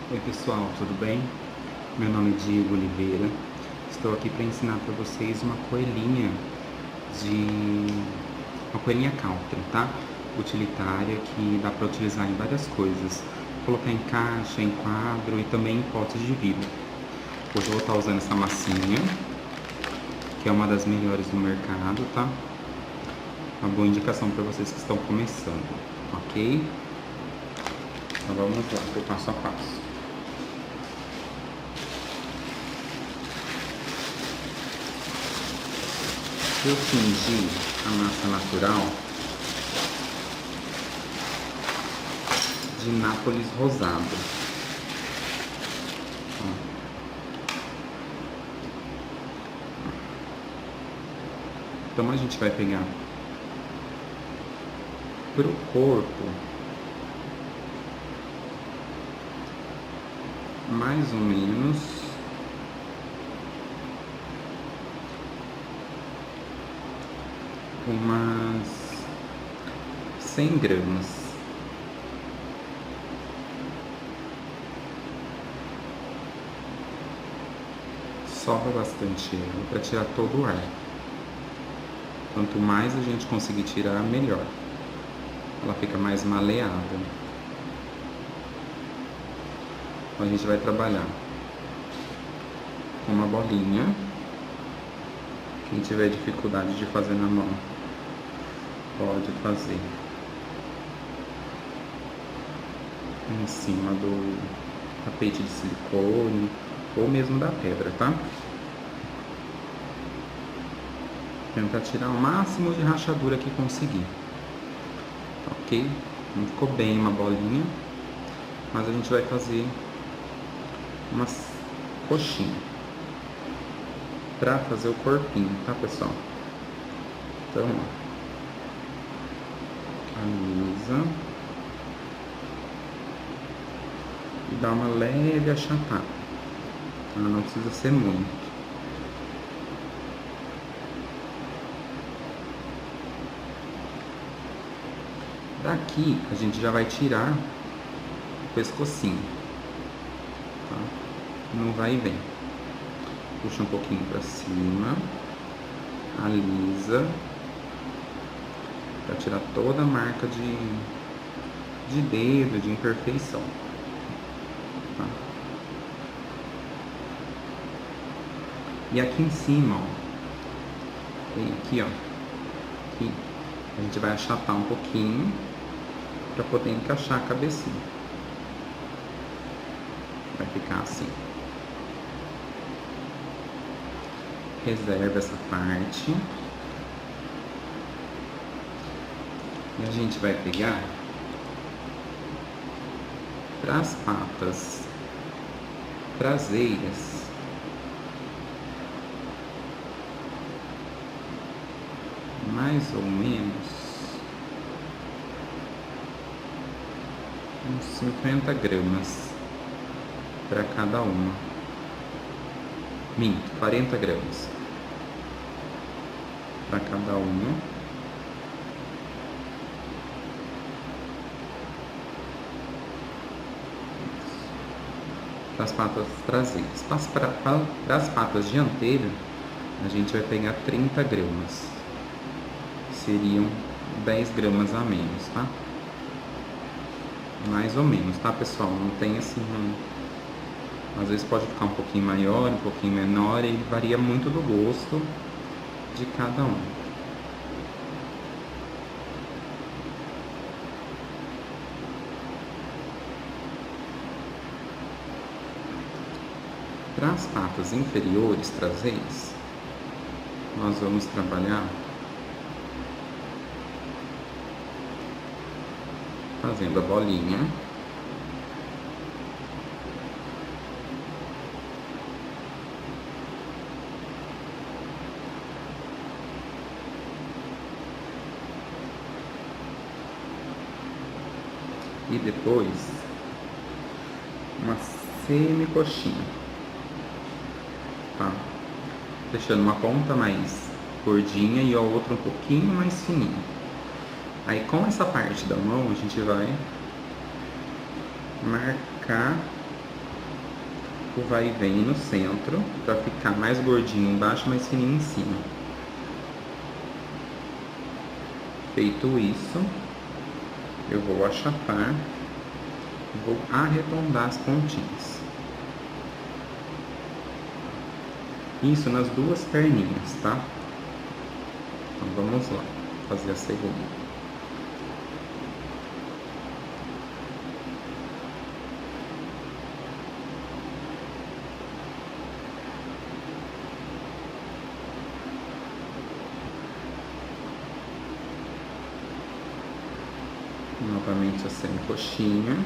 Oi pessoal, tudo bem? Meu nome é Diego Oliveira. Estou aqui para ensinar para vocês de uma coelhinha counter, tá? Utilitária que dá para utilizar em várias coisas. Colocar em caixa, em quadro e também em potes de vidro. Hoje eu vou estar usando essa massinha, que é uma das melhores do mercado, tá? Uma boa indicação para vocês que estão começando, ok? Então vamos lá, pro passo a passo. Eu fingi a massa natural de Nápoles rosado. Então a gente vai pegar pro corpo mais ou menos umas 100 gramas. Sova bastante ela para tirar todo o ar. Quanto mais a gente conseguir tirar, melhor. Ela fica mais maleável. Então a gente vai trabalhar com uma bolinha. Quem tiver dificuldade de fazer na mão, pode fazer em cima do tapete de silicone ou mesmo da pedra, tá? Tentar tirar o máximo de rachadura que conseguir, ok? Não ficou bem uma bolinha, mas a gente vai fazer umas coxinhas para fazer o corpinho, tá pessoal? Então, ó, camisa e dá uma leve achatada, ela não precisa ser muito. Daqui a gente já vai tirar o pescocinho, tá? Não vai e vem. Puxa um pouquinho para cima, alisa, para tirar toda a marca de dedo, de imperfeição. Tá? E aqui em cima, ó, tem aqui, ó, aqui, a gente vai achatar um pouquinho para poder encaixar a cabecinha. Vai ficar assim. Reserva essa parte. E a gente vai pegar para as patas traseiras mais ou menos uns 50 gramas para cada uma. Minto, 40 gramas para cada uma. Para as patas traseiras. Para as patas dianteiras, a gente vai pegar 30 gramas. Seriam 10 gramas a menos, tá? Mais ou menos, tá, pessoal? Não tem assim... Às vezes pode ficar um pouquinho maior, um pouquinho menor, e varia muito do gosto de cada um. Para as patas inferiores traseiras, nós vamos trabalhar fazendo a bolinha. E depois uma semi-coxinha, tá? Deixando uma ponta mais gordinha e a outra um pouquinho mais fininha. Aí com essa parte da mão a gente vai marcar o vai e vem no centro, para ficar mais gordinho embaixo, mais fininho em cima. Feito isso, eu vou achatar e vou arredondar as pontinhas. Isso nas duas perninhas, tá? Então vamos lá, fazer a segunda. Novamente a semi-coxinha,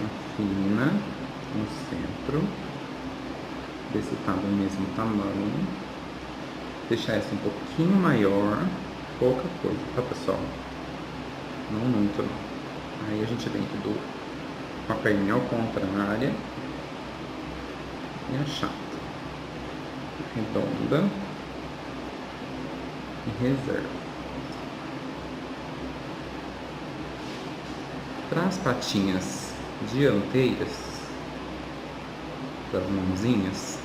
afina no centro, ver se tá do mesmo tamanho, deixar essa um pouquinho maior, pouca coisa, tá pessoal? Não muito não. Aí a gente vem aqui com a perninha ao contrário e achata, redonda e reserva. Para as patinhas dianteiras das mãozinhas,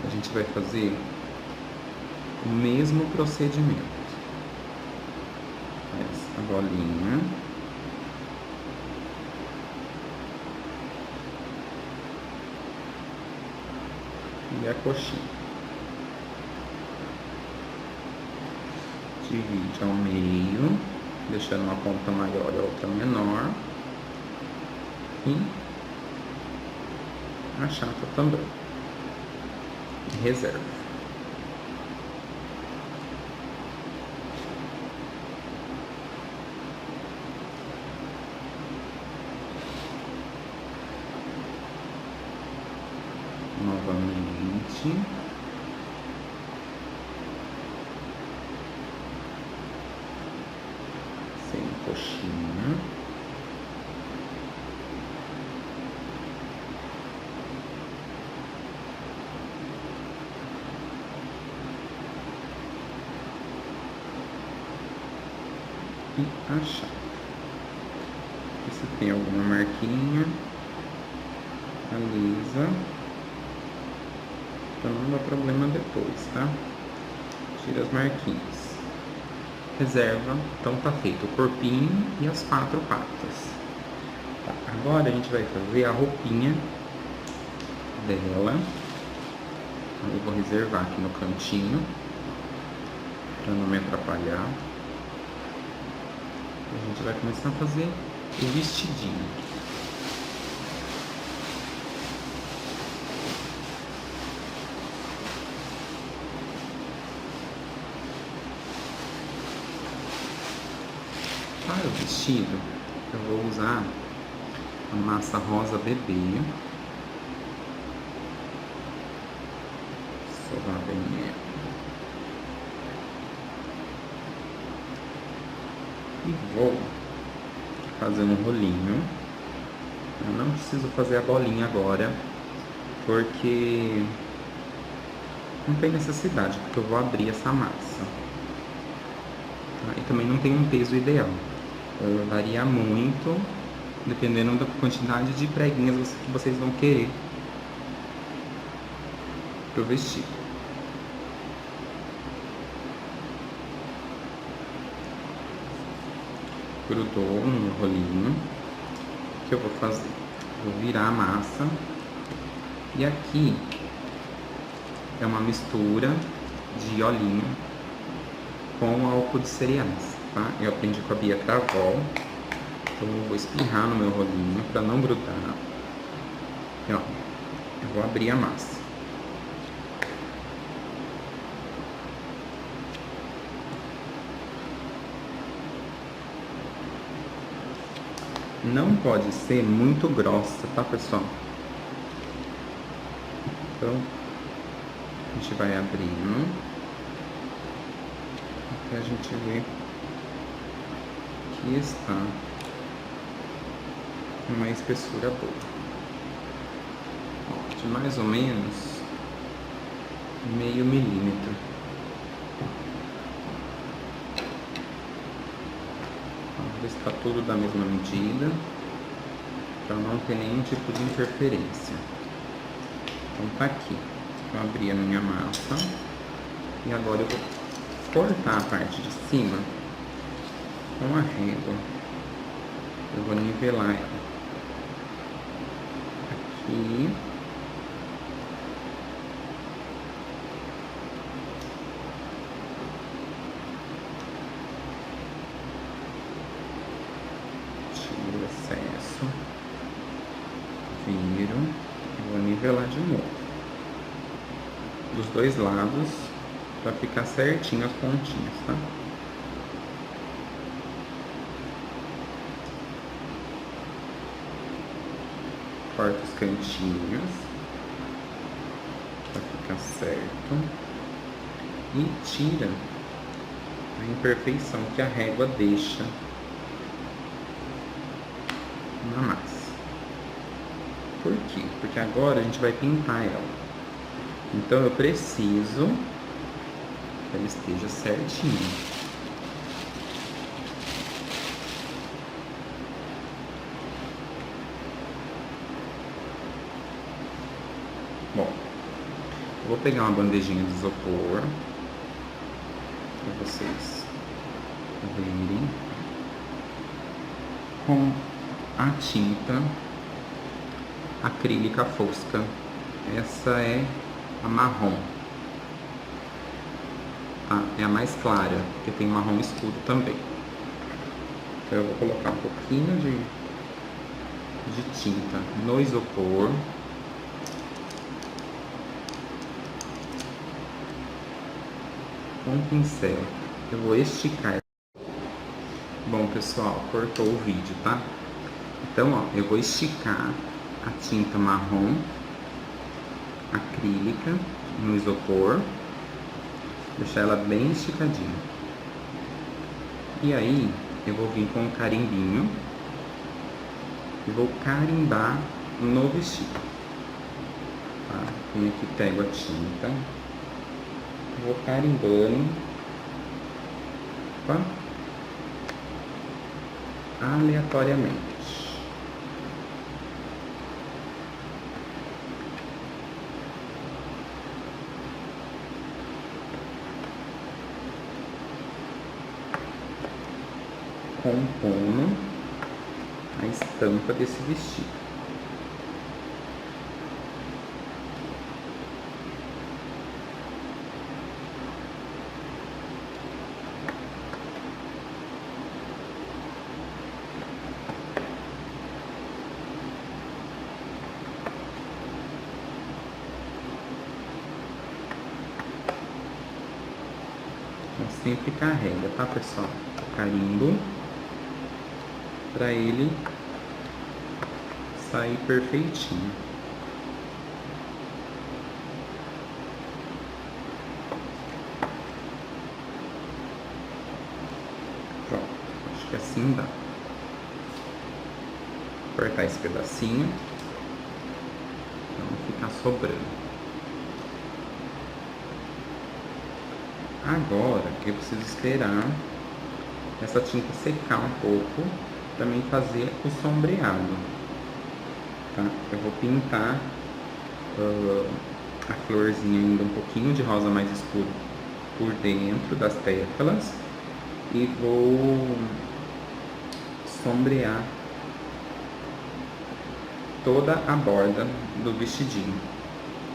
a gente vai fazer o mesmo procedimento. Faz a bolinha, e a coxinha. Divide ao meio, deixando uma ponta maior e a outra menor, e achata também, e reserva. Novamente. Sem coxinha. E achar. E se tem alguma marquinha, alisa, para não dar problema depois, tá? Tira as marquinhas. Reserva, então tá feito o corpinho e as 4 patas. Tá, agora a gente vai fazer a roupinha dela. Eu vou reservar aqui no cantinho, para não me atrapalhar. A gente vai começar a fazer o vestidinho. Para o vestido, eu vou usar a massa rosa bebê. Sovar bem ela. E vou fazer um rolinho. Eu não preciso fazer a bolinha agora, porque não tem necessidade, porque eu vou abrir essa massa. Tá? E também não tem um peso ideal. Varia muito, dependendo da quantidade de preguinhas que vocês vão querer pro vestido. Grudou um rolinho. O que eu vou fazer? Vou virar a massa. E aqui é uma mistura de olhinho com álcool de cereais, tá? Eu aprendi com a Bia Cravol. Então eu vou espirrar no meu rolinho para não grudar. E ó, eu vou abrir a massa. Não pode ser muito grossa, tá, pessoal? Então, a gente vai abrindo até a gente ver que está uma espessura boa. Ó, de mais ou menos meio milímetro. Ver se está tudo da mesma medida. para não ter nenhum tipo de interferência. Então tá aqui. Eu abri a minha massa e agora eu vou cortar a parte de cima com a régua. Eu vou nivelar ela aqui. Tiro o excesso. Viro e vou nivelar de novo. Dos dois lados, para ficar certinho as pontinhas, tá? Corta os cantinhos para ficar certo e tira a imperfeição que a régua deixa na massa. Por quê? Porque agora a gente vai pintar ela. Então eu preciso que ela esteja certinho. Bom, eu vou pegar uma bandejinha de isopor para vocês verem com a tinta acrílica fosca. Essa é a marrom, tá? É a mais clara, porque tem marrom escuro também. Então eu vou colocar um pouquinho de tinta no isopor. Com um pincel, eu vou esticar. Bom, pessoal, cortou o vídeo, tá? Então, ó, eu vou esticar a tinta marrom acrílica no isopor, deixar ela bem esticadinha. E aí, eu vou vir com um carimbinho e vou carimbar no vestido, tá? Vem aqui, pego a tinta, vou carimbando, tá? Aleatoriamente. Compondo a estampa desse vestido. Então, sempre carrega, tá, pessoal? O carimbo, para ele sair perfeitinho. Pronto, acho que assim dá. Vou cortar esse pedacinho para não ficar sobrando. Agora eu preciso esperar essa tinta secar um pouco para mim fazer o sombreado, tá? Eu vou pintar a florzinha ainda um pouquinho de rosa mais escuro por dentro das pétalas e vou sombrear toda a borda do vestidinho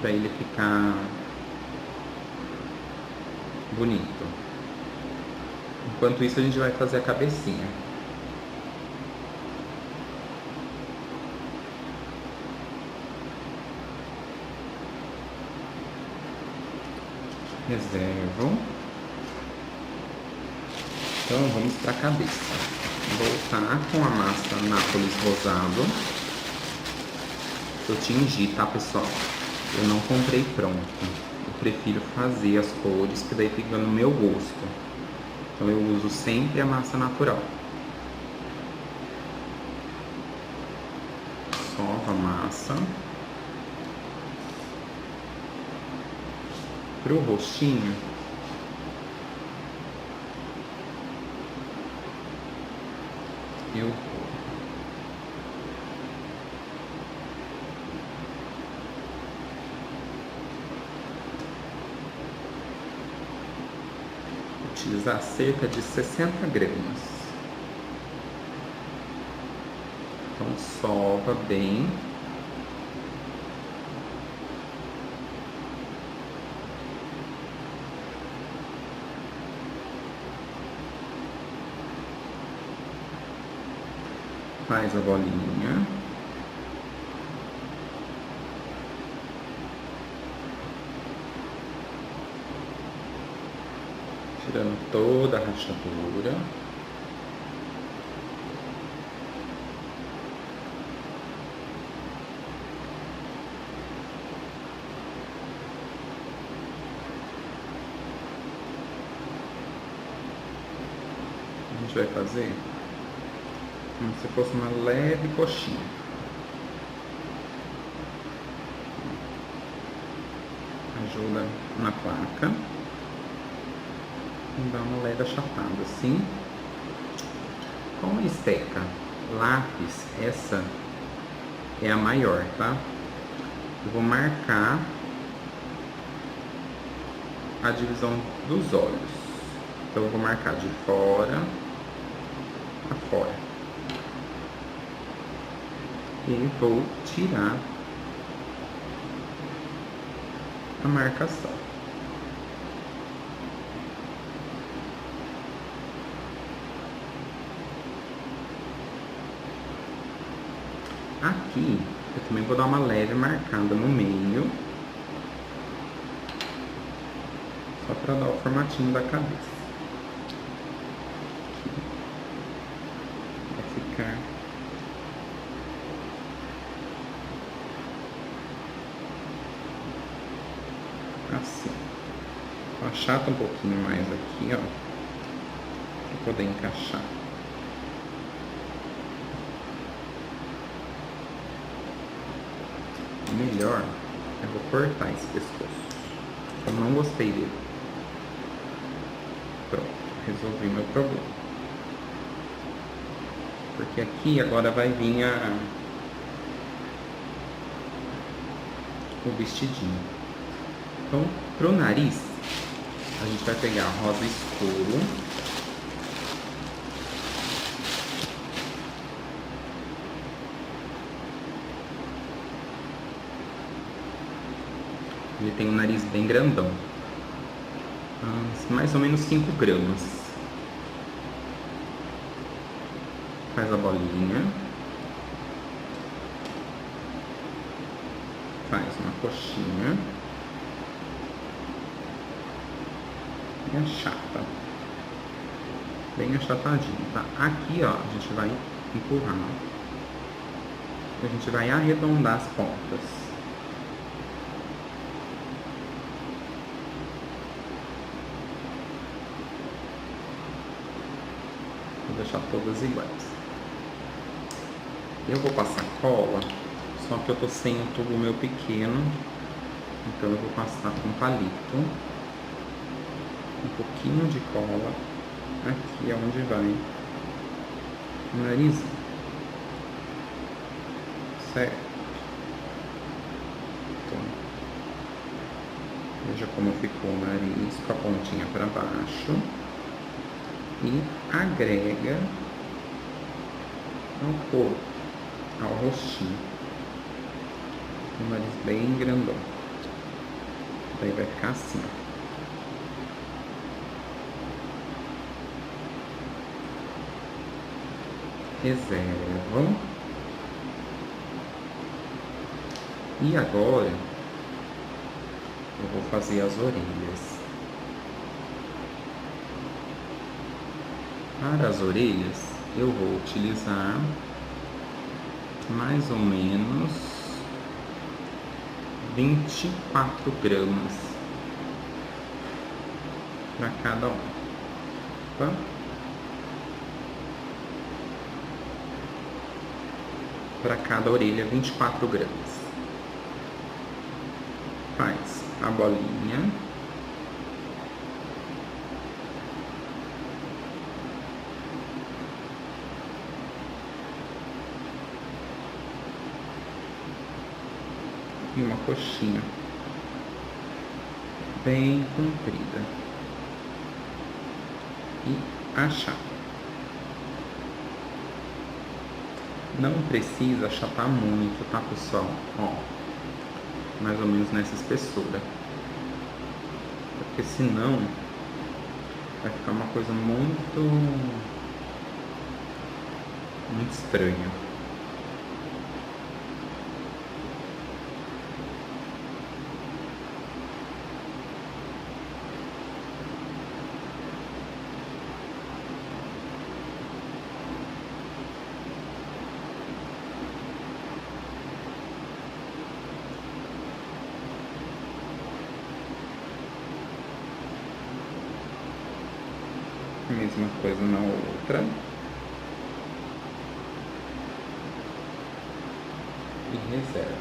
para ele ficar bonito. Enquanto isso, a gente vai fazer a cabecinha. Reservo. Então, vamos para a cabeça. Voltar com a massa Nápoles rosado. Eu tingi, tá, pessoal? Eu não comprei pronto. Eu prefiro fazer as cores, que daí fica no meu gosto. Então eu uso sempre a massa natural. Sovo a massa. Pro rostinho, eu vou utilizar cerca de 60 gramas. Então sova bem. Faz a bolinha. Tirando toda a rachadura. A gente vai fazer como se fosse uma leve coxinha. Ajuda na placa e dá uma leve achatada assim. Com a esteca lápis, essa é a maior, tá? Eu vou marcar a divisão dos olhos. Então eu vou marcar de fora a fora. E vou tirar a marcação. Aqui eu também vou dar uma leve marcada no meio, só para dar o formatinho da cabeça. Aqui. Vai ficar assim. Achata um pouquinho mais aqui, ó, para poder encaixar. Melhor, eu vou cortar esse pescoço. Eu não gostei dele. Pronto, resolvi meu problema. Porque aqui agora vai vir o vestidinho. Então, pro nariz, a gente vai pegar rosa escuro. Ele tem um nariz bem grandão. Mais ou menos 5 gramas. Faz a bolinha. Faz uma coxinha. E achata. Bem achatadinho, tá? Aqui, ó, a gente vai empurrar. A gente vai arredondar as pontas. Deixar todas iguais. Eu vou passar cola, só que eu tô sem um tubo meu pequeno, então eu vou passar com palito, um pouquinho de cola, aqui é onde vai o nariz, certo? Então, veja como ficou o nariz, com a pontinha para baixo. E agrega ao corpo, ao rostinho. Um nariz bem grandão. Daí vai ficar assim. Reservam. E agora eu vou fazer as orelhas. Para as orelhas, eu vou utilizar mais ou menos 24 gramas para cada um, tá? Para cada orelha, 24 gramas. Faz a bolinha. E uma coxinha bem comprida. e achar. Não precisa achatar muito, tá, pessoal? Ó, mais ou menos nessa espessura. Porque senão vai ficar uma coisa muito estranha. Mesma coisa na outra. E reserva.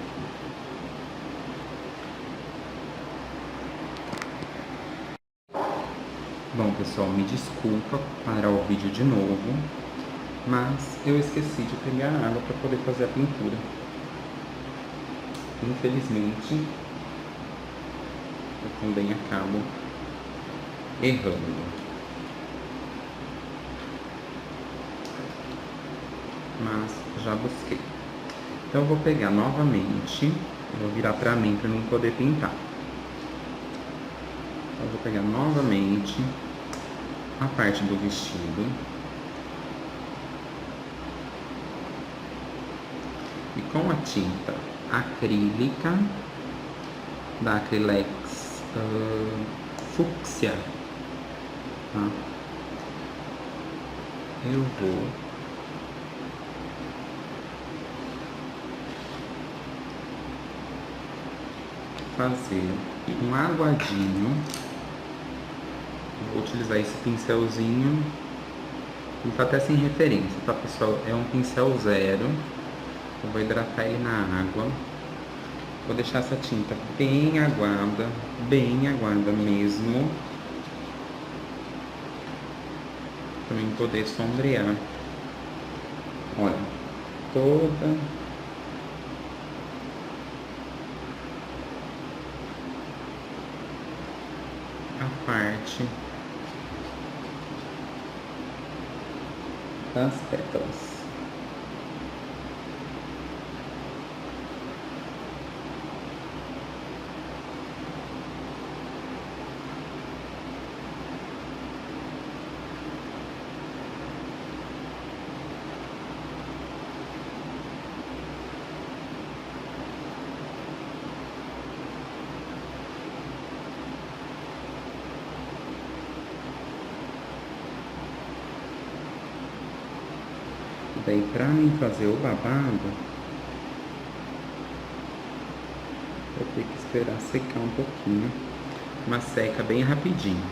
Bom, pessoal, me desculpa parar o vídeo de novo, mas eu esqueci de pegar água para poder fazer a pintura. Infelizmente, eu também acabo errando. Mas já busquei. Então eu vou pegar novamente, eu vou virar pra mim para mim poder pintar. Então eu vou pegar novamente a parte do vestido e com a tinta acrílica da Acrylex fúcsia, tá? Eu vou fazer um aguadinho. Vou utilizar esse pincelzinho, ele tá até sem referência, tá, pessoal? É um pincel zero. Eu vou hidratar ele na água. Vou deixar essa tinta bem aguada mesmo, para mim poder sombrear. Olha, toda a parte das pétalas. Daí, pra mim fazer o babado, vou ter que esperar secar um pouquinho, mas seca bem rapidinho.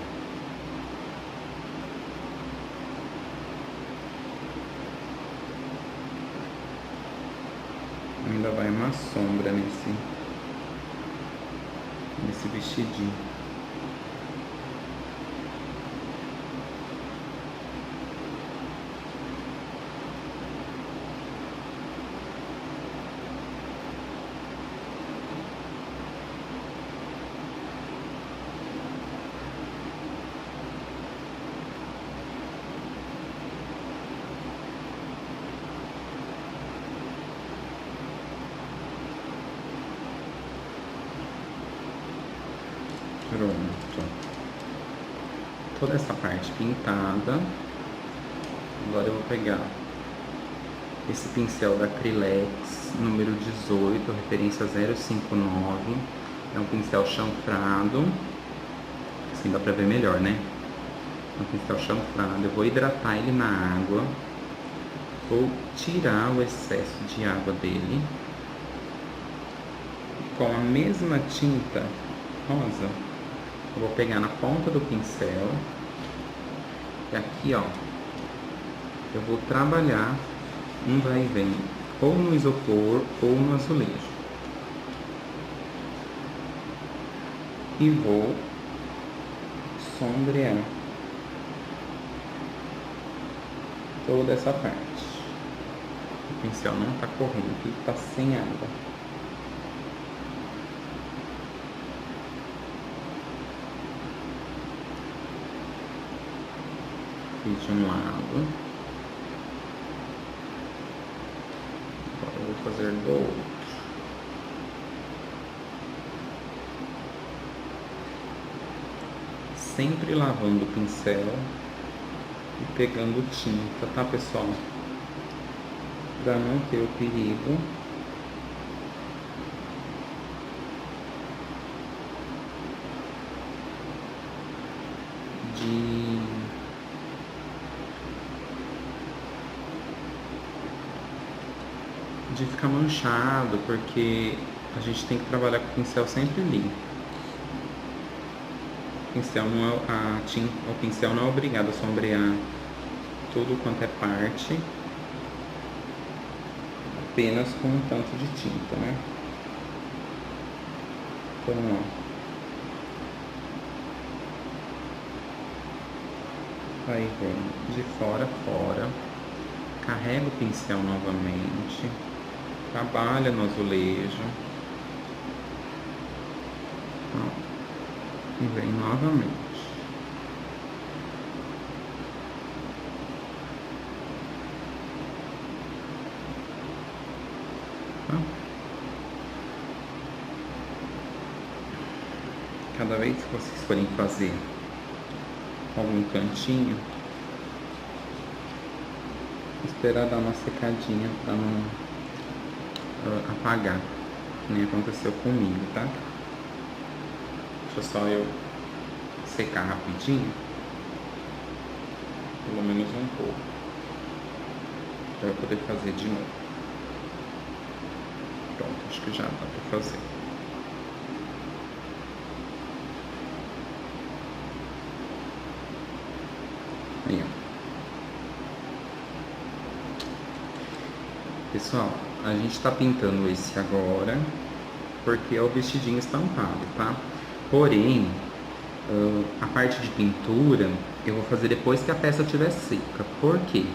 Ainda vai uma sombra nesse vestidinho. Pronto. Toda essa parte pintada. Agora eu vou pegar esse pincel da Acrylex, número 18, referência 059. É um pincel chanfrado. Assim dá pra ver melhor, né? É um pincel chanfrado. Eu vou hidratar ele na água. Vou tirar o excesso de água dele. E com a mesma tinta rosa, eu vou pegar na ponta do pincel e aqui, ó, eu vou trabalhar um vai e vem ou no isopor ou no azulejo e vou sombrear toda essa parte. O pincel não tá correndo, ele tá sem água. Fiz de um lado. Agora eu vou fazer do outro. Sempre lavando o pincel e pegando tinta, tá, pessoal? Pra não ter o perigo de ficar manchado, porque a gente tem que trabalhar com o pincel sempre limpo. O pincel não é obrigado a sombrear tudo quanto é parte, apenas com um tanto de tinta, né? Então, ó, aí vem de fora a fora, carrega o pincel novamente, trabalha no azulejo, ó, e vem novamente. Tá? Cada vez que vocês forem fazer algum cantinho, esperar dar uma secadinha para não apagar, que nem aconteceu comigo, tá? Deixa só eu secar rapidinho, pelo menos um pouco, para eu poder fazer de novo. Pronto, acho que já dá para fazer. Aí, ó. Pessoal, a gente tá pintando esse agora porque é o vestidinho estampado, tá? Porém, a parte de pintura eu vou fazer depois que a peça estiver seca. Por quê?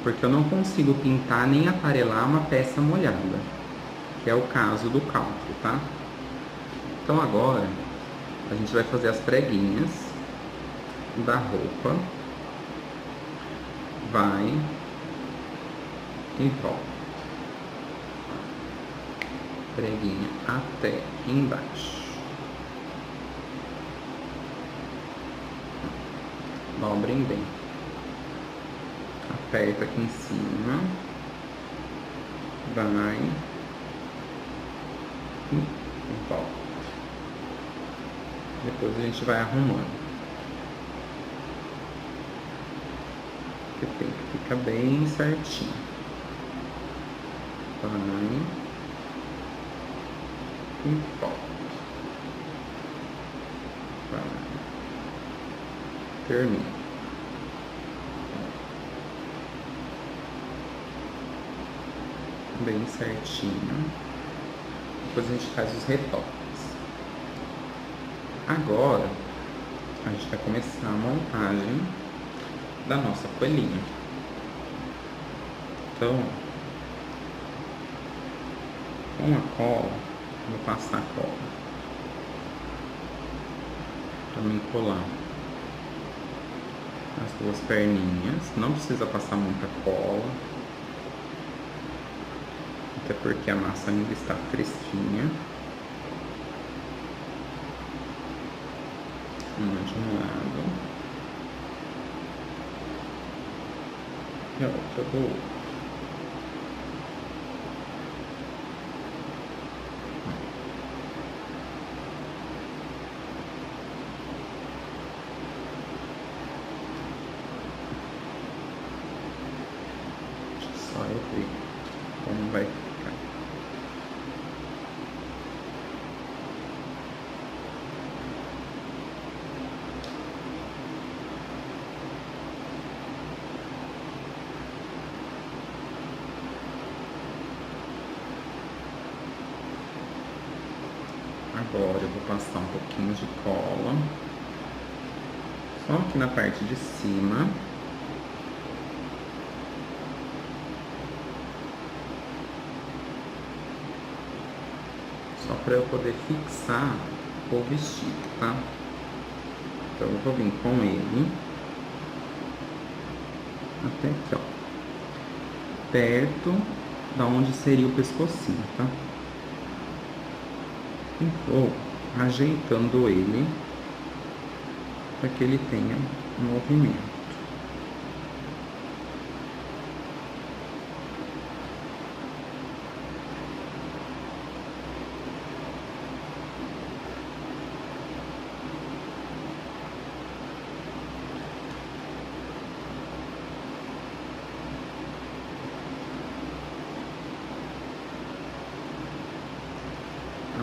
Porque eu não consigo pintar nem aparelar uma peça molhada, que é o caso do caltro, tá? Então agora a gente vai fazer as preguinhas da roupa. Vai e volta. Preguinha até embaixo. Dobrem bem. Aperta aqui em cima. Vai. E volta. Depois a gente vai arrumando. Porque tem que ficar bem certinho. Vai. E volta. Vai. Termina. Bem certinho. Depois a gente faz os retoques. Agora a gente vai começar a montagem da nossa coelhinha. Então, com a cola, vou passar a cola para me colar as duas perninhas. Não precisa passar muita cola, até porque a massa ainda está fresquinha. Uma de um lado e a outra do outro. Só eu ver como vai ficar. Agora eu vou passar um pouquinho de cola só aqui na parte de cima. Só para eu poder fixar o vestido, tá? Então eu vou vir com ele até aqui, ó, perto da onde seria o pescocinho, tá? E vou ajeitando ele para que ele tenha movimento.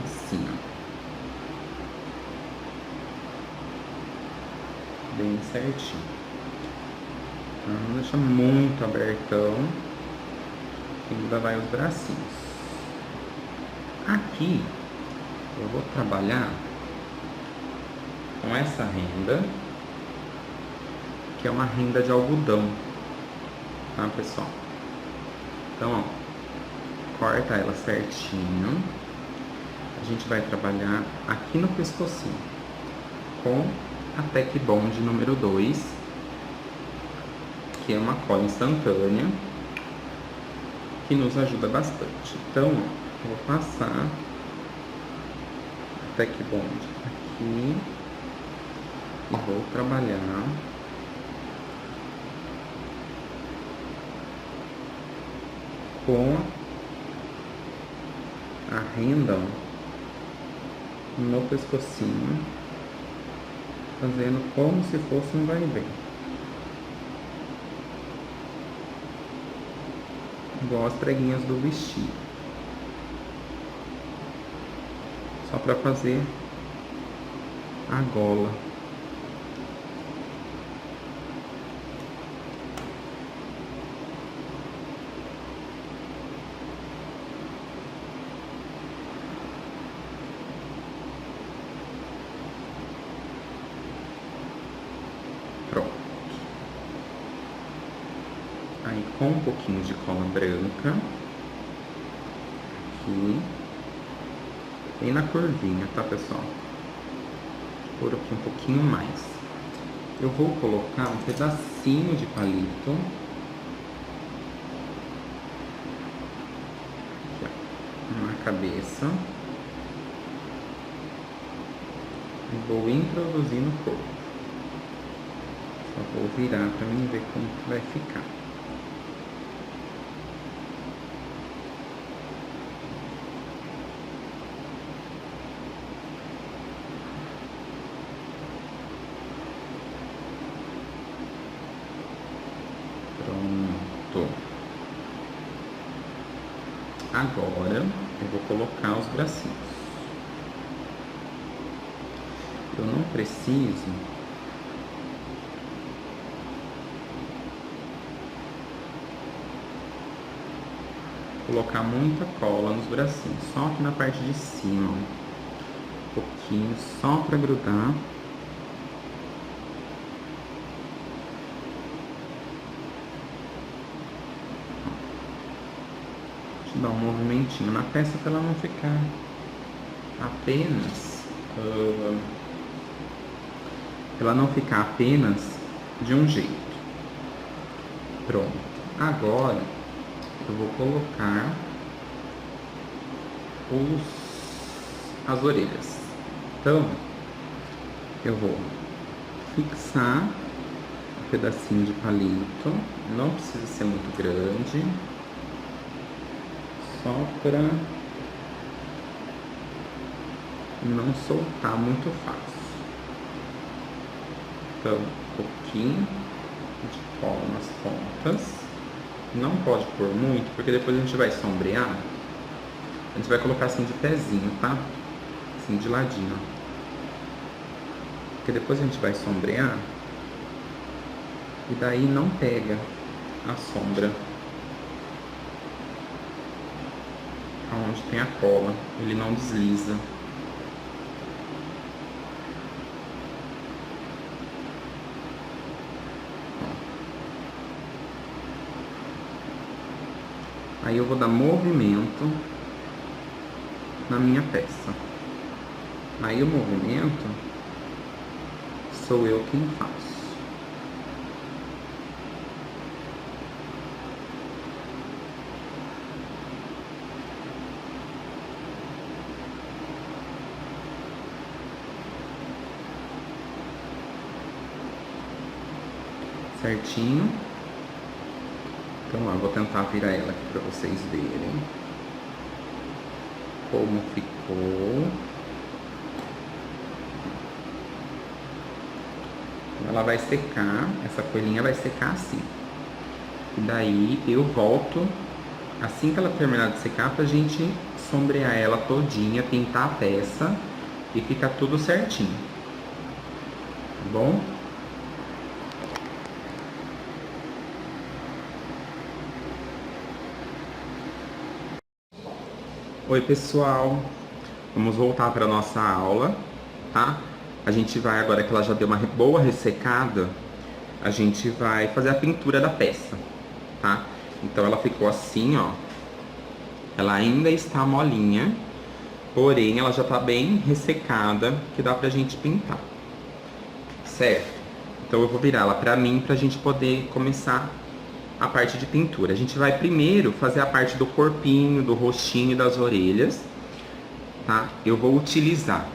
Assim, ó. Bem certinho. Não deixa muito abertão. Ainda vai os bracinhos. Aqui eu vou trabalhar com essa renda, que é uma renda de algodão, tá, pessoal? Então, ó, corta ela certinho. A gente vai trabalhar aqui no pescocinho com a Tec Bond número 2, que é uma cola instantânea que nos ajuda bastante. Então, ó, eu vou passar a Tec Bond aqui e vou trabalhar com a renda, ó, no pescocinho, fazendo como se fosse um vai e vem, igual as preguinhas do vestido, só para fazer a gola. Pronto. Aí com um pouquinho de cola branca, aqui, bem na curvinha, tá, pessoal? Por aqui um pouquinho mais. Eu vou colocar um pedacinho de palito, aqui, ó, na cabeça, e vou introduzir no corpo. Só vou virar para mim ver como que vai ficar. Pronto. Agora eu vou colocar os bracinhos. Eu não preciso colocar muita cola nos bracinhos, só aqui na parte de cima, um pouquinho, só para grudar. Deixa eu dar um movimentinho na peça para ela não ficar apenas de um jeito. Pronto. Agora eu vou colocar as orelhas. Então, eu vou fixar um pedacinho de palito, não precisa ser muito grande, só para não soltar muito fácil. Então, um pouquinho de cola nas pontas. Não pode pôr muito, porque depois a gente vai sombrear. A gente vai colocar assim de pezinho, tá? Assim, de ladinho. Porque depois a gente vai sombrear. E daí não pega a sombra aonde tem a cola. Ele não desliza. Aí eu vou dar movimento na minha peça. Aí o movimento sou eu quem faço. certinho. Então, ó, vou tentar virar ela aqui pra vocês verem como ficou. Ela vai secar, essa folhinha vai secar assim. E daí eu volto, assim que ela terminar de secar, pra gente sombrear ela todinha, pintar a peça e ficar tudo certinho. Tá bom? Oi, pessoal. Vamos voltar para nossa aula, tá? A gente vai, agora que ela já deu uma boa ressecada, a gente vai fazer a pintura da peça, tá? Então ela ficou assim, ó. Ela ainda está molinha, porém ela já tá bem ressecada, que dá pra gente pintar. Certo? Então eu vou virar ela pra mim, pra gente poder começar a parte de pintura. A gente vai primeiro fazer a parte do corpinho, do rostinho e das orelhas, tá? Eu vou utilizar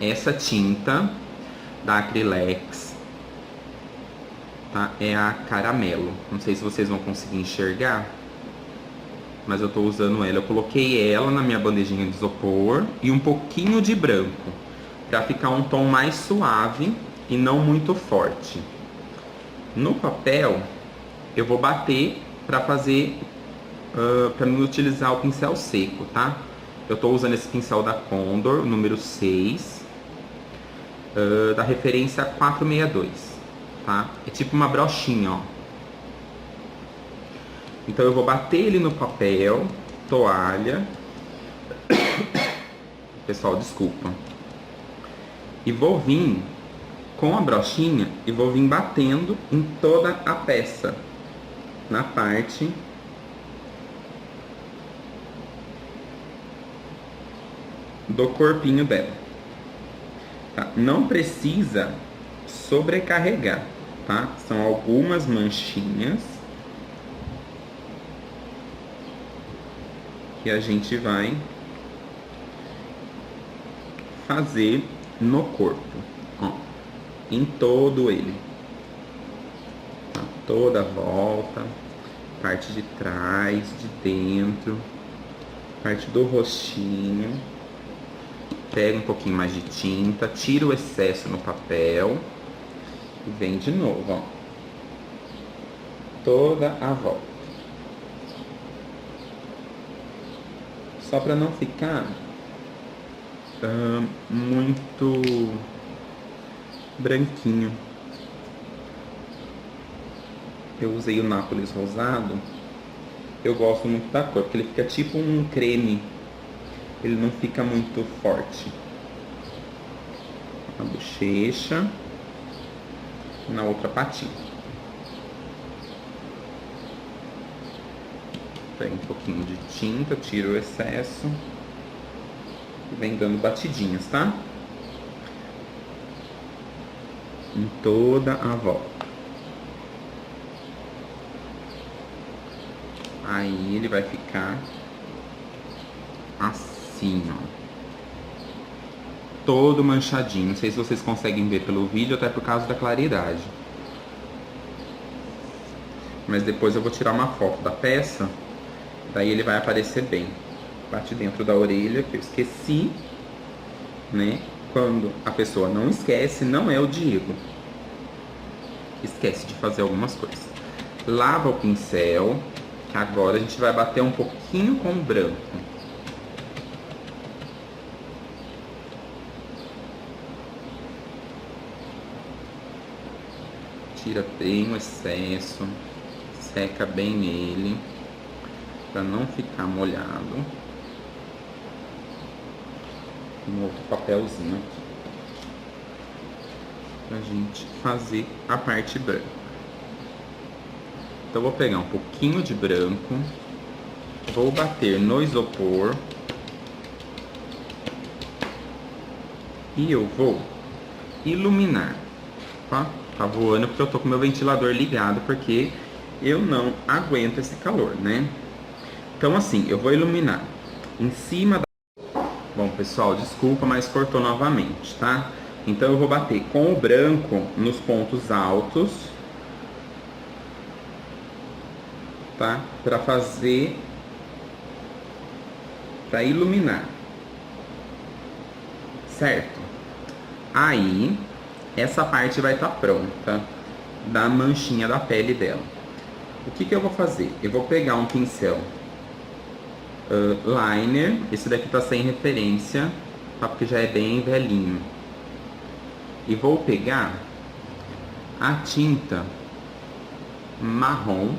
essa tinta da Acrylex, tá? É a Caramelo. Não sei se vocês vão conseguir enxergar, mas eu tô usando ela. Eu coloquei ela na minha bandejinha de isopor e um pouquinho de branco, pra ficar um tom mais suave e não muito forte. No papel, eu vou bater pra fazer, pra mim utilizar o pincel seco, tá? Eu tô usando esse pincel da Condor, número 6, da referência 462, tá? É tipo uma brochinha, ó. Então eu vou bater ele no papel, toalha. Pessoal, desculpa. E vou vir com a brochinha e vou vir batendo em toda a peça, na parte do corpinho dela, tá? Não precisa sobrecarregar, tá? São algumas manchinhas que a gente vai fazer no corpo, ó, em todo ele, tá? Toda a volta, parte de trás, de dentro, parte do rostinho. Pega um pouquinho mais de tinta, tira o excesso no papel e vem de novo, ó. Toda a volta. Só para não ficar muito branquinho. Eu usei o Nápoles rosado. Eu gosto muito da cor, porque ele fica tipo um creme. Ele não fica muito forte. Na bochecha. Na outra patinha. Pega um pouquinho de tinta, tira o excesso. E vem dando batidinhas, tá? Em toda a volta. Aí ele vai ficar assim, ó. Todo manchadinho. Não sei se vocês conseguem ver pelo vídeo, até por causa da claridade. Mas depois eu vou tirar uma foto da peça. Daí ele vai aparecer bem. Parte dentro da orelha, que eu esqueci, né? Quando a pessoa não esquece, não é o Diego. Esquece de fazer algumas coisas. Lava o pincel. Agora a gente vai bater um pouquinho com o branco. Tira bem o excesso, seca bem ele, para não ficar molhado. Um outro papelzinho aqui, pra gente fazer a parte branca. Então, eu vou pegar um pouquinho de branco, vou bater no isopor e eu vou iluminar, tá? Tá voando porque eu tô com meu ventilador ligado, porque eu não aguento esse calor, né? Então, assim, eu vou iluminar em cima da... Bom, pessoal, desculpa, mas cortou novamente, tá? Então, eu vou bater com o branco nos pontos altos tá? Para fazer, para iluminar, certo? Aí, essa parte vai estar pronta da manchinha da pele dela. O que eu vou fazer? Eu vou pegar um pincel liner, esse daqui tá sem referência, tá? Porque já é bem velhinho. E vou pegar a tinta marrom,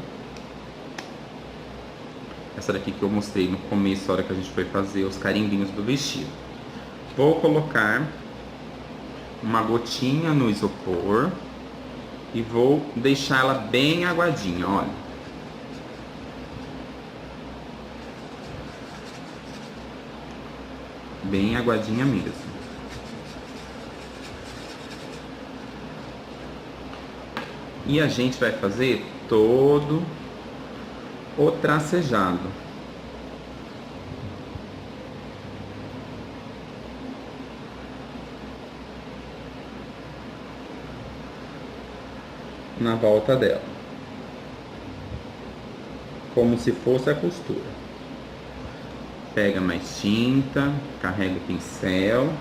essa daqui que eu mostrei no começo, a hora que a gente foi fazer os carimbinhos do vestido. Vou colocar uma gotinha no isopor e vou deixar ela bem aguadinha, olha. Bem aguadinha mesmo. E a gente vai fazer todo o tracejado. Na volta dela. Como se fosse a costura. Pega mais tinta, carrega o pincel.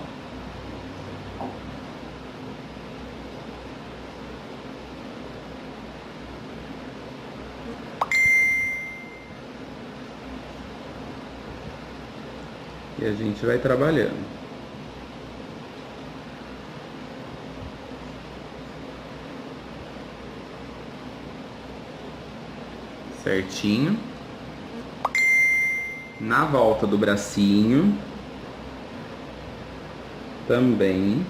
E a gente vai trabalhando. Certinho. Na volta do bracinho. Também.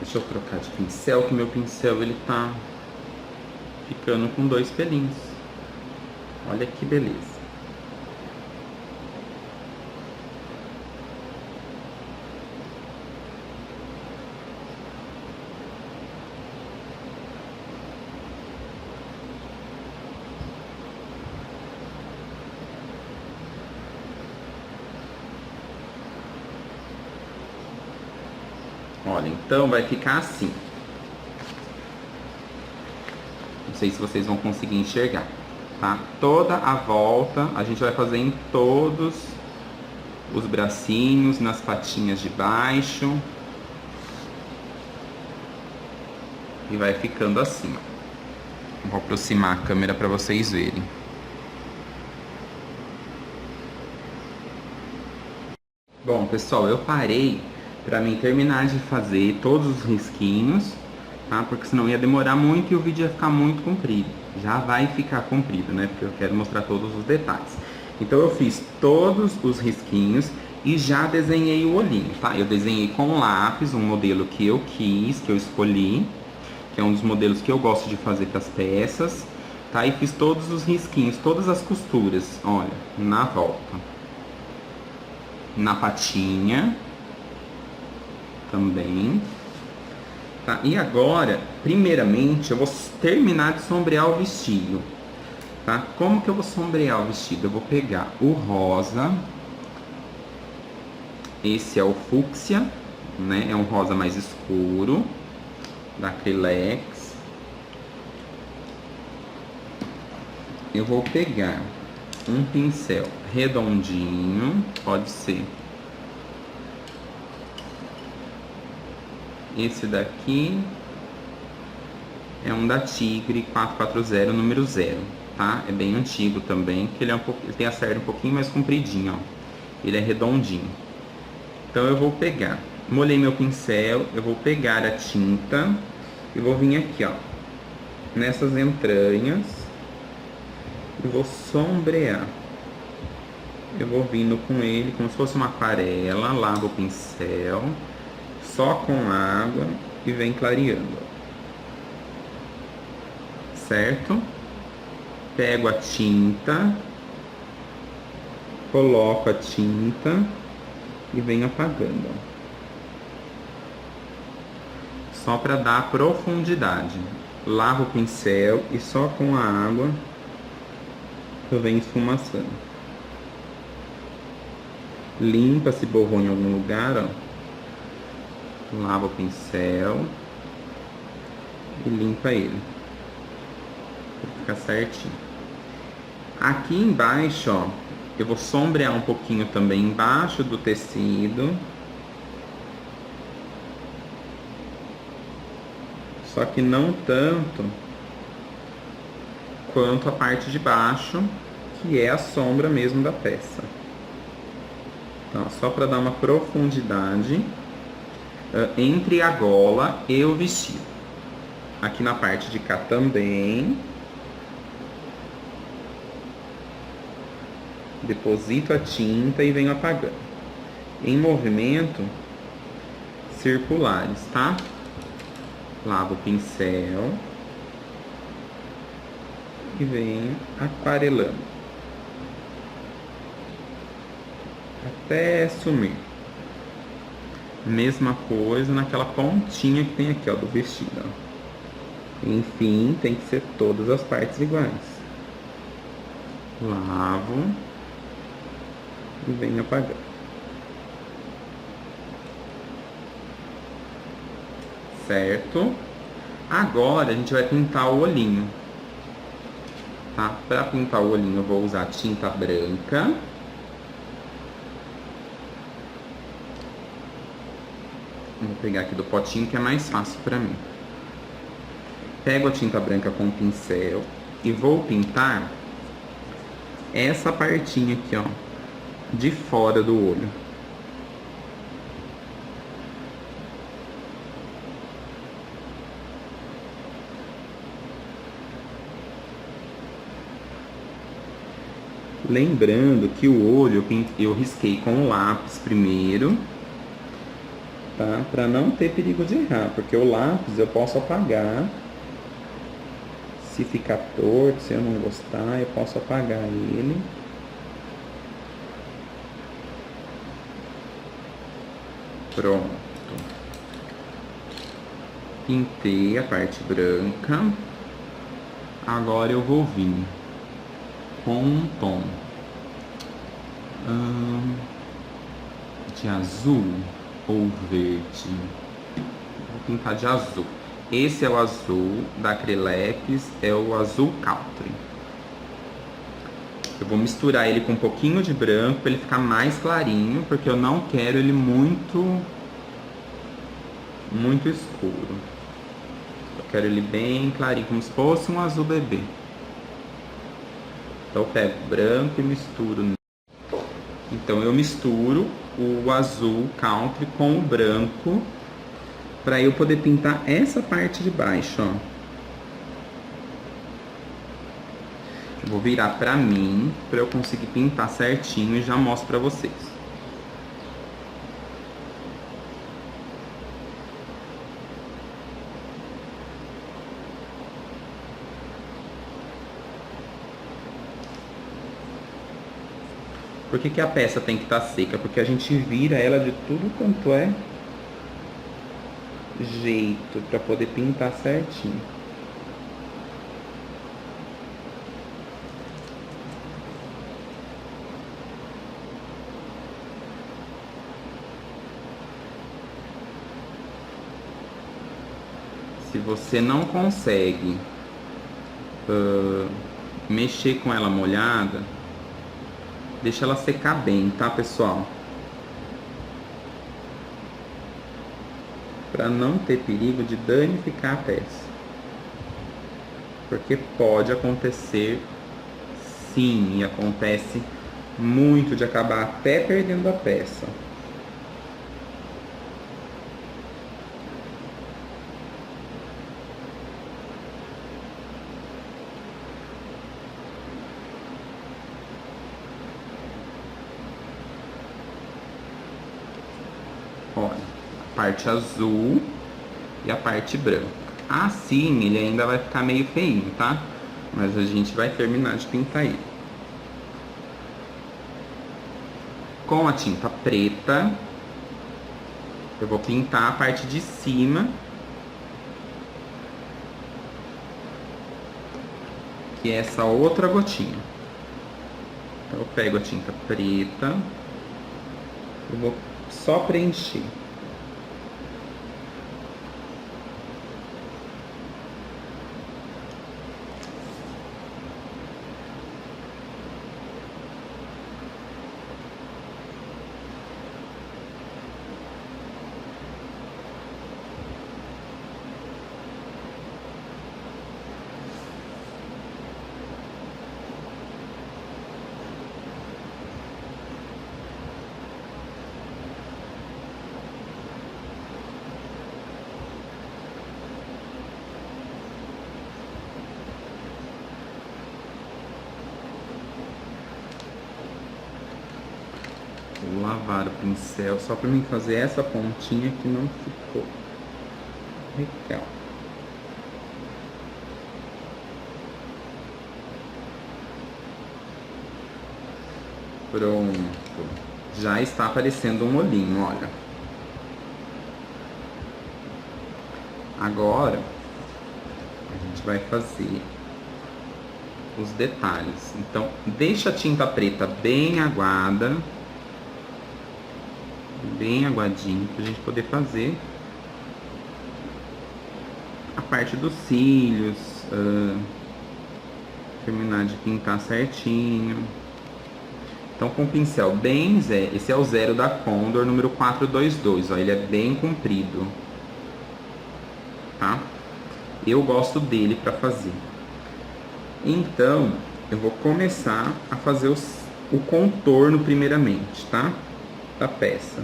Deixa eu trocar de pincel, que meu pincel ele tá ficando com 2 pelinhos. Olha que beleza. Olha, então vai ficar assim. Não sei se vocês vão conseguir enxergar, tá? Toda a volta a gente vai fazer em todos os bracinhos, nas patinhas de baixo. E vai ficando assim, ó. Vou aproximar a câmera para vocês verem. Bom, pessoal, eu parei para mim terminar de fazer todos os risquinhos, tá? Porque senão ia demorar muito e o vídeo ia ficar muito comprido. Já vai ficar comprido, né? Porque eu quero mostrar todos os detalhes. Então eu fiz todos os risquinhos e já desenhei o olhinho, tá? Eu desenhei com lápis, um modelo que eu quis, que eu escolhi, que é um dos modelos que eu gosto de fazer para as peças, tá? E fiz todos os risquinhos, todas as costuras, olha, na volta. Na patinha também, tá? E agora, primeiramente, eu vou terminar de sombrear o vestido, tá? Como que eu vou sombrear o vestido? Eu vou pegar o rosa, esse é o fúcsia, né? É um rosa mais escuro, da Acrylex. Eu vou pegar um pincel redondinho, pode ser esse daqui, é um da Tigre 440 número 0, tá? É bem antigo também, que ele é ele tem a cerda um pouquinho mais compridinha, ó. Ele é redondinho. Então eu vou pegar, molhei meu pincel, eu vou pegar a tinta e vou vir aqui, ó, nessas entranhas e vou sombrear. Eu vou vindo com ele como se fosse uma aquarela, lavo o pincel, só com água e vem clareando. Certo? Pego a tinta, coloco a tinta e venho apagando. Só para dar profundidade. Lavo o pincel e só com a água eu venho esfumaçando. limpa se borrou em algum lugar, ó. Lava o pincel e limpa ele, pra ficar certinho. Aqui embaixo, ó, eu vou sombrear um pouquinho também embaixo do tecido. Só que não tanto quanto a parte de baixo, que é a sombra mesmo da peça. Então, só para dar uma profundidade entre a gola e o vestido. Aqui na parte de cá também. Deposito a tinta e venho apagando. Em movimento circulares, tá? Lavo o pincel e venho aquarelando até sumir. Mesma coisa naquela pontinha que tem aqui, ó, do vestido, ó. Enfim, tem que ser todas as partes iguais. Lavo e venho apagando. Certo? Agora a gente vai pintar o olhinho, tá? Para pintar o olhinho eu vou usar tinta branca. Vou pegar aqui do potinho que é mais fácil para mim. Pego a tinta branca com o pincel e vou pintar essa partinha aqui, ó, de fora do olho. Lembrando que o olho eu risquei com o lápis primeiro, tá? Para não ter perigo de errar, porque o lápis eu posso apagar. Se ficar torto, se eu não gostar, eu posso apagar ele. Pronto. Pintei a parte branca. Agora eu vou vir com um tom de azul ou verde. Vou pintar de azul. Esse é o azul da Acrylex, é o azul country. Eu vou misturar ele com um pouquinho de branco para ele ficar mais clarinho, porque eu não quero ele muito escuro. Eu quero ele bem clarinho, como se fosse um azul bebê. Então eu pego branco e misturo. Então eu misturo o azul country com o branco para eu poder pintar essa parte de baixo, ó. Eu vou virar para mim para eu conseguir pintar certinho e já mostro para vocês. Por que a peça tem que estar seca? Porque a gente vira ela de tudo quanto é jeito para poder pintar certinho. Se você não consegue mexer com ela molhada, deixa ela secar bem, tá, pessoal? Para não ter perigo de danificar a peça. Porque pode acontecer, sim, e acontece muito, de acabar até perdendo a peça. Olha, a parte azul e a parte branca. Assim ele ainda vai ficar meio feinho, tá? Mas a gente vai terminar de pintar ele. Com a tinta preta, eu vou pintar a parte de cima, que é essa outra gotinha. Então eu pego a tinta preta Eu vou só preencher. Vou lavar o pincel só para mim fazer essa pontinha que não ficou legal. Pronto. Já está aparecendo um olhinho, olha. Agora, a gente vai fazer os detalhes. Então, deixa a tinta preta bem aguada. Bem aguadinho, pra gente poder fazer a parte dos cílios, terminar de pintar certinho. Então, com o pincel bem, esse é o 0 da Condor, número 422, ó, ele é bem comprido, tá? Eu gosto dele para fazer. Então, eu vou começar a fazer o contorno primeiramente, tá? Da peça.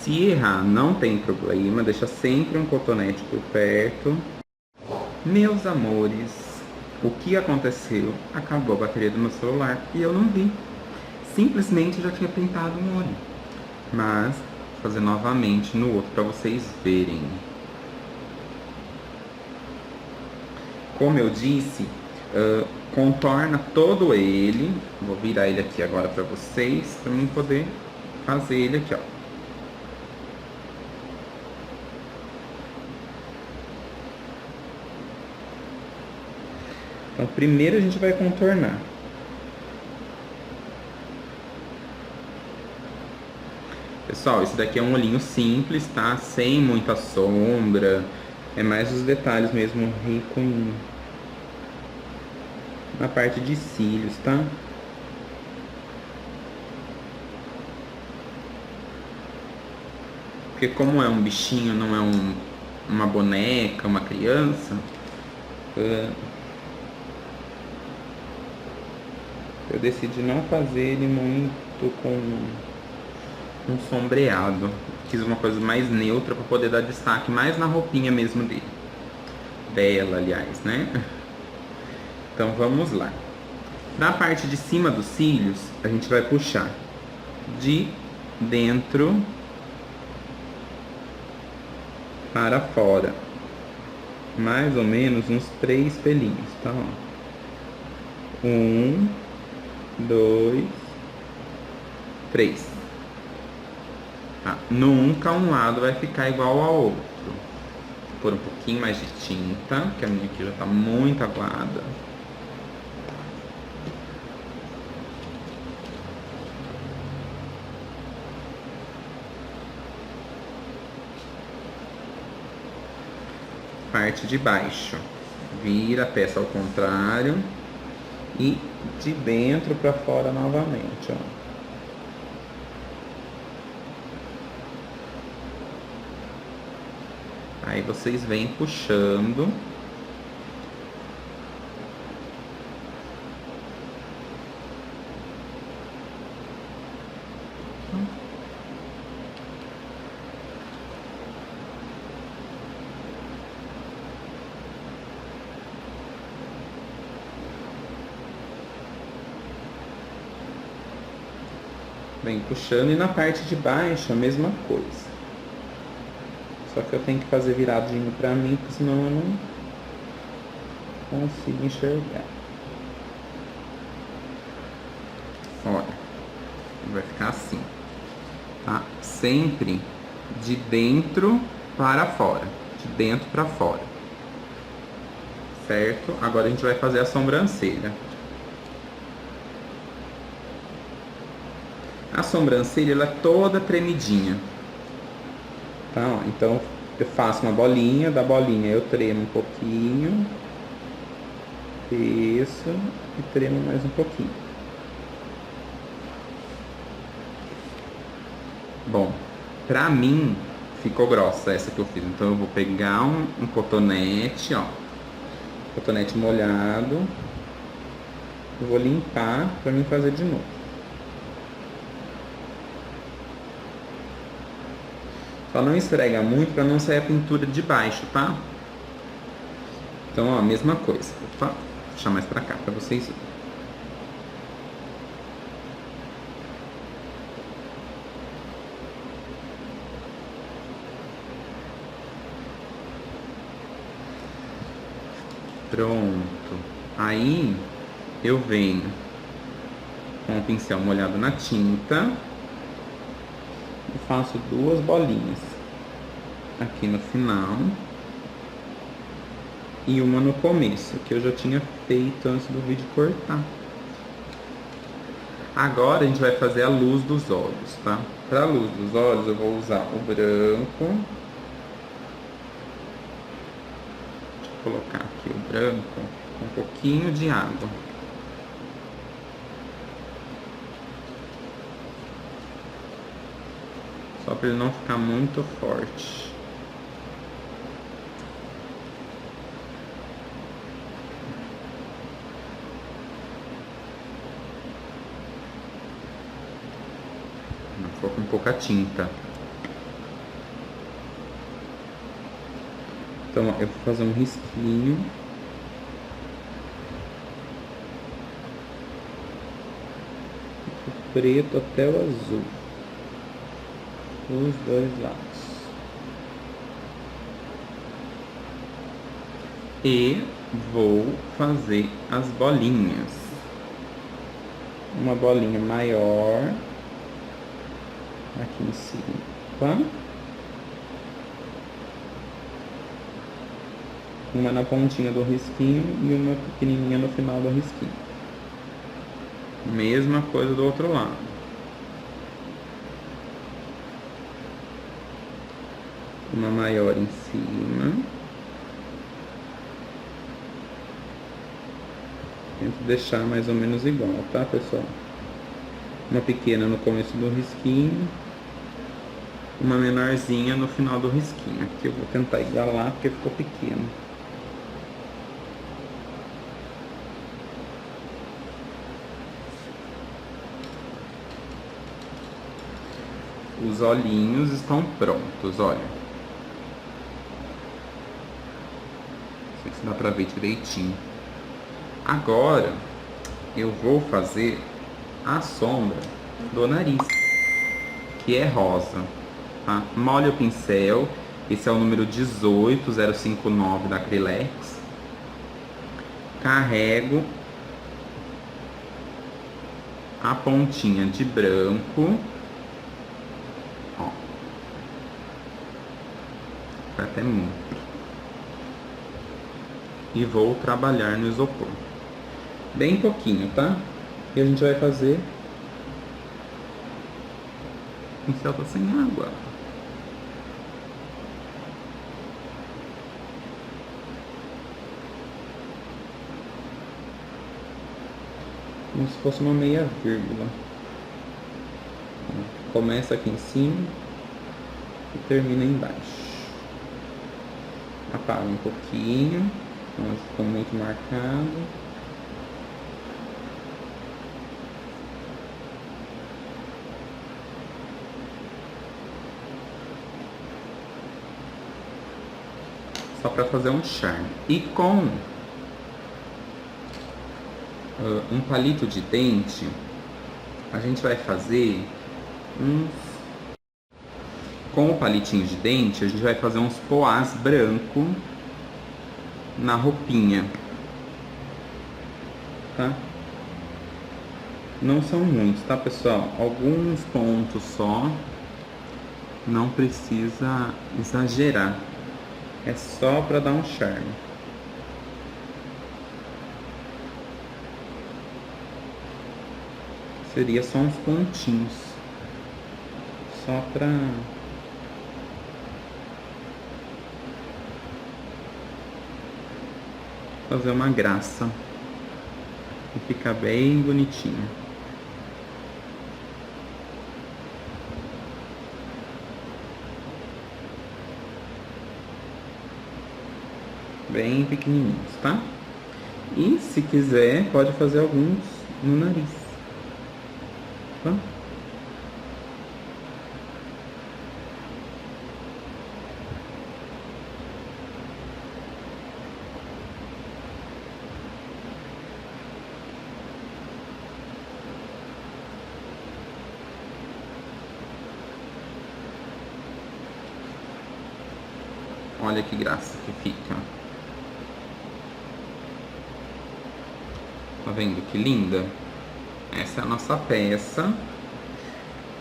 Se errar, não tem problema, deixa sempre um cotonete por perto. Meus amores, o que aconteceu? Acabou a bateria do meu celular e eu não vi. Simplesmente já tinha pintado um olho. Mas, vou fazer novamente no outro para vocês verem. Como eu disse, contorna todo ele. Vou virar ele aqui agora para vocês, para mim poder fazer ele aqui, ó. Então, primeiro a gente vai contornar. Pessoal, esse daqui é um olhinho simples, tá? Sem muita sombra. É mais os detalhes mesmo, rico na parte de cílios, tá? Porque como é um bichinho, não é uma boneca, uma criança... eu decidi não fazer ele muito com um sombreado. Quis uma coisa mais neutra para poder dar destaque mais na roupinha mesmo dele. Dela, aliás, né? Então vamos lá. Na parte de cima dos cílios, a gente vai puxar de dentro para fora. Mais ou menos uns 3 pelinhos, tá? 1, 2, 3. Tá. Nunca um lado vai ficar igual ao outro. Vou pôr um pouquinho mais de tinta, que a minha aqui já tá muito aguada. Parte de baixo. Vira a peça ao contrário. E de dentro para fora novamente, ó. Aí vocês vêm puxando. Vem puxando, e na parte de baixo a mesma coisa. Só que eu tenho que fazer viradinho pra mim, porque senão eu não consigo enxergar. Olha, vai ficar assim. tá? Sempre de dentro para fora, de dentro para fora, certo? Agora a gente vai fazer a sobrancelha. A sobrancelha, ela é toda tremidinha, tá? Ó, então eu faço uma bolinha, da bolinha eu tremo um pouquinho, isso, e tremo mais um pouquinho. Bom, pra mim ficou grossa essa que eu fiz, então eu vou pegar um cotonete, ó, cotonete molhado, eu vou limpar pra mim fazer de novo. Só não esfrega muito para não sair a pintura de baixo, tá? Então, ó, a mesma coisa. Opa, vou puxar mais pra cá pra vocês verem. Pronto. Aí eu venho com o pincel molhado na tinta e faço duas bolinhas aqui no final e uma no começo, que eu já tinha feito antes do vídeo cortar. Agora a gente vai fazer a luz dos olhos, tá? Para a luz dos olhos eu vou usar o branco. Deixa eu colocar aqui o branco com um pouquinho de água. Só para ele não ficar muito forte. Ficou com pouca tinta. Então, ó, eu vou fazer um risquinho. Do preto até o azul. Os dois lados. E vou fazer as bolinhas. Uma bolinha maior aqui em cima, tá? Uma na pontinha do risquinho e uma pequenininha no final do risquinho. Mesma coisa do outro lado. Uma maior em cima. Tento deixar mais ou menos igual, tá, pessoal? Uma pequena no começo do risquinho. Uma menorzinha no final do risquinho. Aqui eu vou tentar igualar porque ficou pequeno. Os olhinhos estão prontos, olha. Não sei se dá pra ver direitinho. Agora, eu vou fazer a sombra do nariz, que é rosa, tá? Molha o pincel, esse é o número 18059 da Acrylex. Carrego a pontinha de branco. Ó. Vai até muito. E vou trabalhar no isopor. Bem pouquinho, tá? E a gente vai fazer... O pincel tá sem água. Como se fosse uma meia vírgula. Começa aqui em cima e termina embaixo. Apaga um pouquinho, não ficou muito marcado. Só para fazer um charme. E com um palito de dente, a gente vai fazer uns... Com o palitinho de dente, a gente vai fazer uns poás branco na roupinha, tá? Não são muitos, tá, pessoal? Alguns pontos só, Não precisa exagerar. É só para dar um charme. Seria só uns pontinhos. Só para fazer uma graça. E ficar bem bonitinho. Bem pequenininhos, tá? E se quiser, pode fazer alguns no nariz, tá? Olha que graça que fica. Tá vendo que linda? Essa é a nossa peça.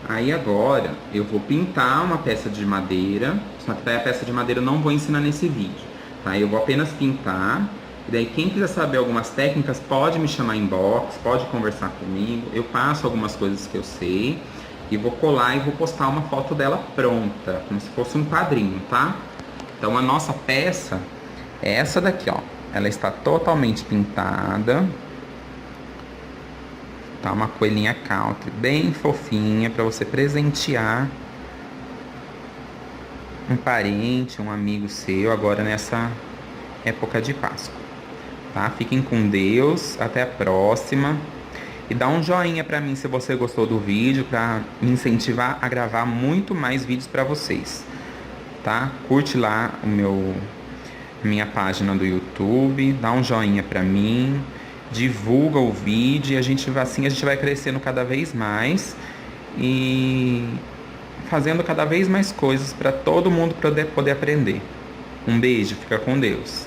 Aí agora eu vou pintar uma peça de madeira. Só que daí a peça de madeira eu não vou ensinar nesse vídeo, tá? Eu vou apenas pintar. E daí quem quiser saber algumas técnicas pode me chamar em inbox, pode conversar comigo. Eu passo algumas coisas que eu sei. E vou colar e vou postar uma foto dela pronta, como se fosse um quadrinho, tá? Então a nossa peça é essa daqui, ó. Ela está totalmente pintada. Tá uma coelhinha country bem fofinha para você presentear um parente, um amigo seu agora nessa época de Páscoa. Tá? Fiquem com Deus, até a próxima. E dá um joinha para mim se você gostou do vídeo, para me incentivar a gravar muito mais vídeos para vocês. Tá? Curte lá minha página do YouTube, dá um joinha para mim, divulga o vídeo e assim a gente vai crescendo cada vez mais e fazendo cada vez mais coisas para todo mundo poder aprender. Um beijo, fica com Deus.